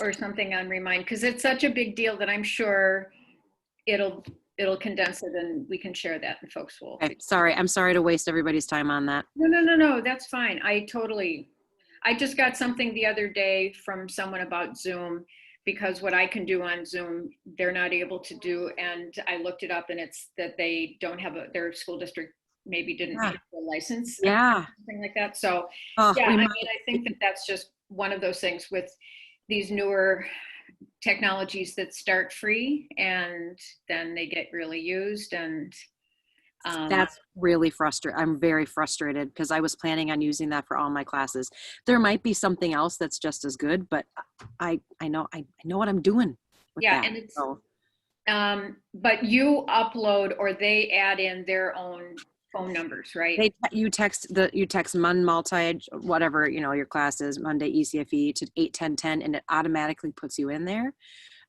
Speaker 1: or something on Remind, because it's such a big deal that I'm sure it'll condense it and we can share that and folks will.
Speaker 3: Okay, sorry. I'm sorry to waste everybody's time on that.
Speaker 1: No, that's fine. I just got something the other day from someone about Zoom, because what I can do on Zoom, they're not able to do. And I looked it up and it's that they don't have their school district maybe didn't
Speaker 3: Yeah.
Speaker 1: issue a license.
Speaker 3: Yeah.
Speaker 1: Something like that. So
Speaker 3: Oh,
Speaker 1: yeah, I
Speaker 3: we
Speaker 1: mean,
Speaker 3: might-
Speaker 1: I think that that's just one of those things with these newer technologies that start free and then they get really used. And
Speaker 3: That's really frustrating. I'm very frustrated because I was planning on using that for all my classes. There might be something else that's just as good, but I know what I'm doing with
Speaker 1: yeah,
Speaker 3: that.
Speaker 1: and it's
Speaker 3: So,
Speaker 1: but you upload or they add in their own phone numbers, right?
Speaker 3: you text Mon Multi, whatever, your class is, Monday ECFE to 8:10:10, and it automatically puts you in there.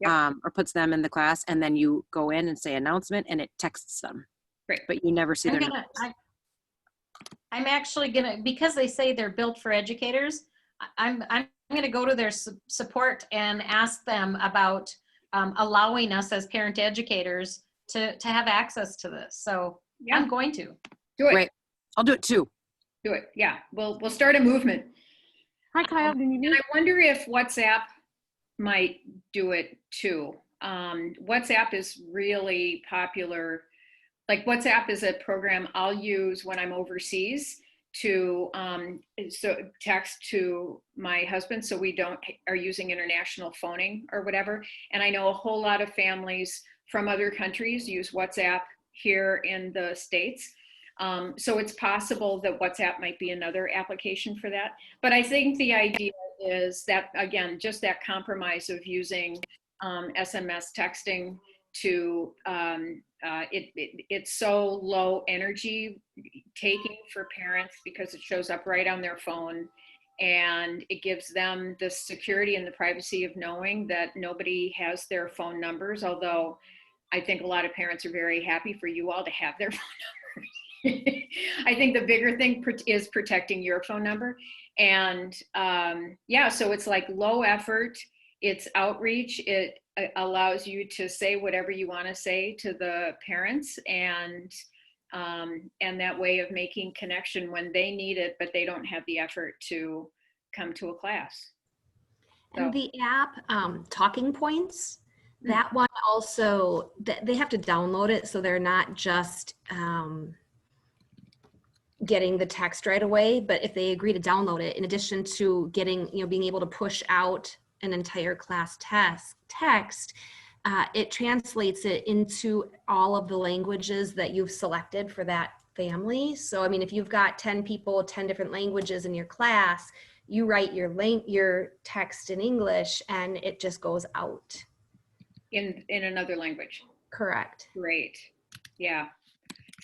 Speaker 1: Yep.
Speaker 3: Or puts them in the class, and then you go in and say announcement and it texts them.
Speaker 1: Great.
Speaker 3: But you never see their numbers.
Speaker 4: I'm actually gonna, because they say they're built for educators, I'm gonna go to their support and ask them about allowing us as parent educators to have access to this. So
Speaker 1: Yeah,
Speaker 4: I'm going to.
Speaker 1: do it.
Speaker 3: Great. I'll do it too.
Speaker 1: Do it. Yeah, we'll start a movement.
Speaker 3: Hi, Kyle. Do you need
Speaker 1: And
Speaker 3: me?
Speaker 1: I wonder if WhatsApp might do it too. WhatsApp is really popular. Like WhatsApp is a program I'll use when I'm overseas to text to my husband so we are using international phoning or whatever. And I know a whole lot of families from other countries use WhatsApp here in the States. So it's possible that WhatsApp might be another application for that. But I think the idea is that, again, just that compromise of using SMS texting to, it's so low energy taking for parents because it shows up right on their phone. And it gives them the security and the privacy of knowing that nobody has their phone numbers, although I think a lot of parents are very happy for you all to have their phone numbers. I think the bigger thing is protecting your phone number. And yeah, so it's like low effort, it's outreach, it allows you to say whatever you want to say to the parents, and that way of making connection when they need it, but they don't have the effort to come to a class.
Speaker 2: And the app, Talking Points, that one also, they have to download it, so they're not just getting the text right away, but if they agree to download it, in addition to getting, being able to push out an entire class text, it translates it into all of the languages that you've selected for that family. So, I mean, if you've got 10 people, 10 different languages in your class, you write your text in English and it just goes out.
Speaker 1: In another language.
Speaker 2: Correct.
Speaker 1: Great. Yeah.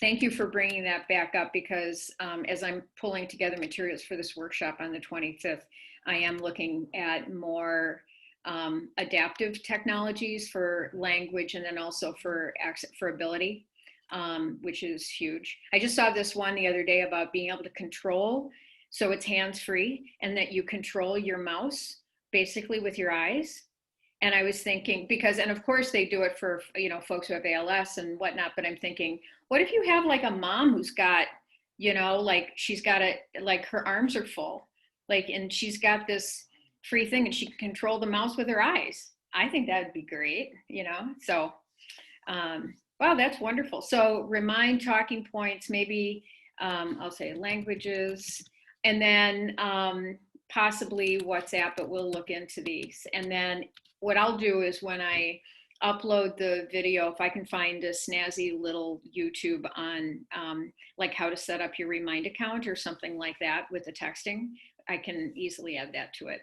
Speaker 1: Thank you for bringing that back up, because as I'm pulling together materials for this workshop on the 25th, I am looking at more adaptive technologies for language and then also for ability, which is huge. I just saw this one the other day about being able to control, so it's hands-free, and that you control your mouse basically with your eyes. And I was thinking, and of course they do it for, folks who have ALS and whatnot, but I'm thinking, what if you have like a mom who's got, like she's got like her arms are full, like, and she's got this free thing and she can control the mouse with her eyes. I think that would be great, so, wow, that's wonderful. So Remind, Talking Points, maybe I'll say languages, and then possibly WhatsApp, but we'll look into these. And then what I'll do is when I upload the video, if I can find a snazzy little YouTube on like how to set up your Remind account or something like that with the texting, I can easily add that to it.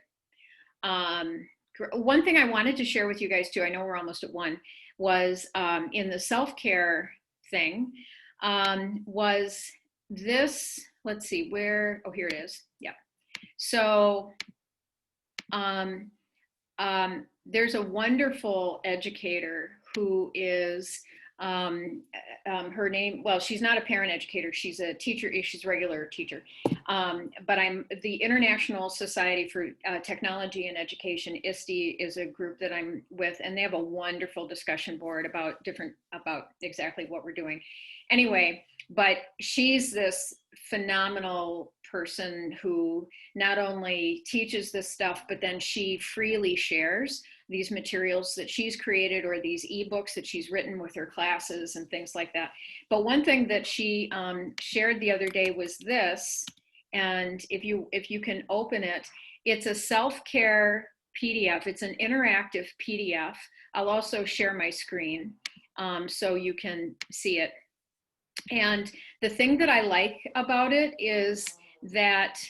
Speaker 1: One thing I wanted to share with you guys too, I know we're almost at one, was in the self-care thing, was this, let's see, where, oh, here it is. Yeah. So there's a wonderful educator who is, her name, well, she's not a parent educator, she's a teacher, she's a regular teacher. But I'm the International Society for Technology and Education, ISTE, is a group that I'm with, and they have a wonderful discussion board about exactly what we're doing. Anyway, but she's this phenomenal person who not only teaches this stuff, but then she freely shares these materials that she's created or these ebooks that she's written with her classes and things like that. But one thing that she shared the other day was this, and if you can open it, it's a self-care PDF. It's an interactive PDF. I'll also share my screen so you can see it. And the thing that I like about it is that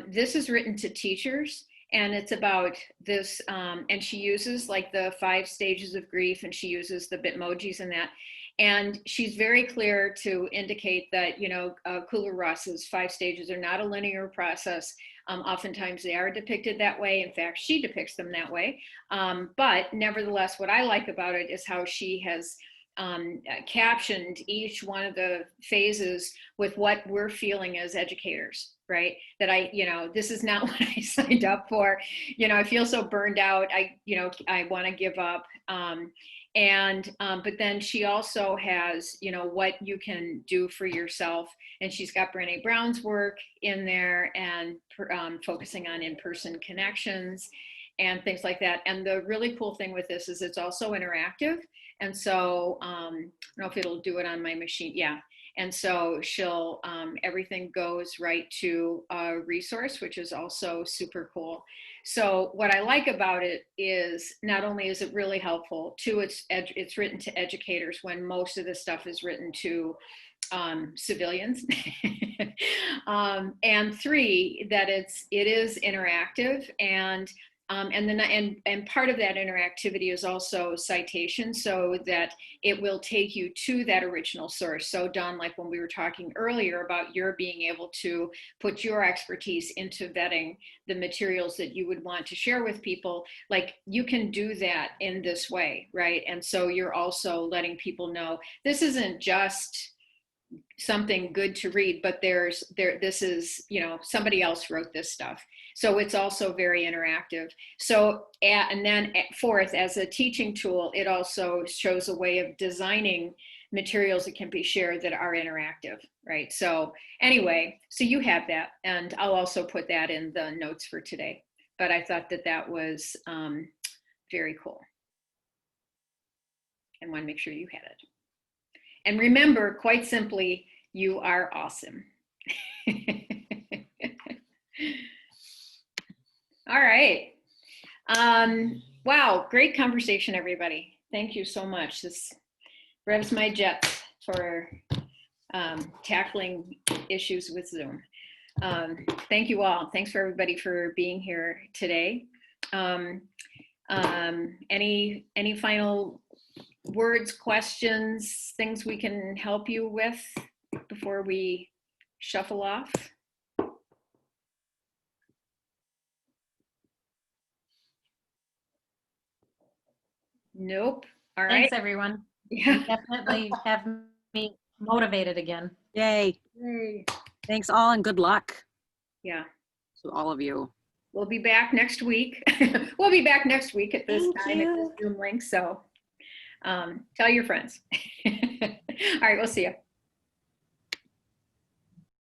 Speaker 1: this is written to teachers, and it's about this, and she uses like the 5 stages of grief, and she uses the Bitmojis and that. And she's very clear to indicate that, you know, Kubler-Ross's 5 stages are not a linear process. Oftentimes they are depicted that way. In fact, she depicts them that way. But nevertheless, what I like about it is how she has captioned each one of the phases with what we're feeling as educators, right? That this is not what I signed up for. You know, I feel so burned out. I want to give up. But then she also has, you know, what you can do for yourself. And she's got Brené Brown's work in there, and focusing on in-person connections and things like that. And the really cool thing with this is it's also interactive. And so I don't know if it'll do it on my machine. Yeah. And so she'll, everything goes right to a resource, which is also super cool. So what I like about it is not only is it really helpful, two, it's written to educators when most of this stuff is written to civilians. And 3, that it is interactive, and part of that interactivity is also citation, so that it will take you to that original source. So Dawn, like when we were talking earlier about your being able to put your expertise into vetting the materials that you would want to share with people, like you can do that in this way, right? And so you're also letting people know this isn't just something good to read, but this is, you know, somebody else wrote this stuff. So it's also very interactive. So, and then 4th, as a teaching tool, it also shows a way of designing materials that can be shared that are interactive, right? So anyway, so you have that, and I'll also put that in the notes for today. But I thought that was very cool, and want to make sure you had it. And remember, quite simply, you are awesome. All right. Wow, great conversation, everybody. Thank you so much. This revs my jets for tackling issues with Zoom. Thank you all. Thanks for everybody for being here today. Any final words, questions, things we can help you with before we shuffle off? Nope. All right.
Speaker 4: Thanks, everyone.
Speaker 1: Yeah.
Speaker 4: You definitely have me motivated again.
Speaker 3: Yay.
Speaker 1: Yay.
Speaker 3: Thanks all, and good luck
Speaker 1: Yeah.
Speaker 3: to all of you.
Speaker 1: We'll be back next week. We'll be back next week at this
Speaker 2: Thank
Speaker 1: time at
Speaker 2: you.
Speaker 1: this Zoom link. So tell your friends. All right, we'll see you.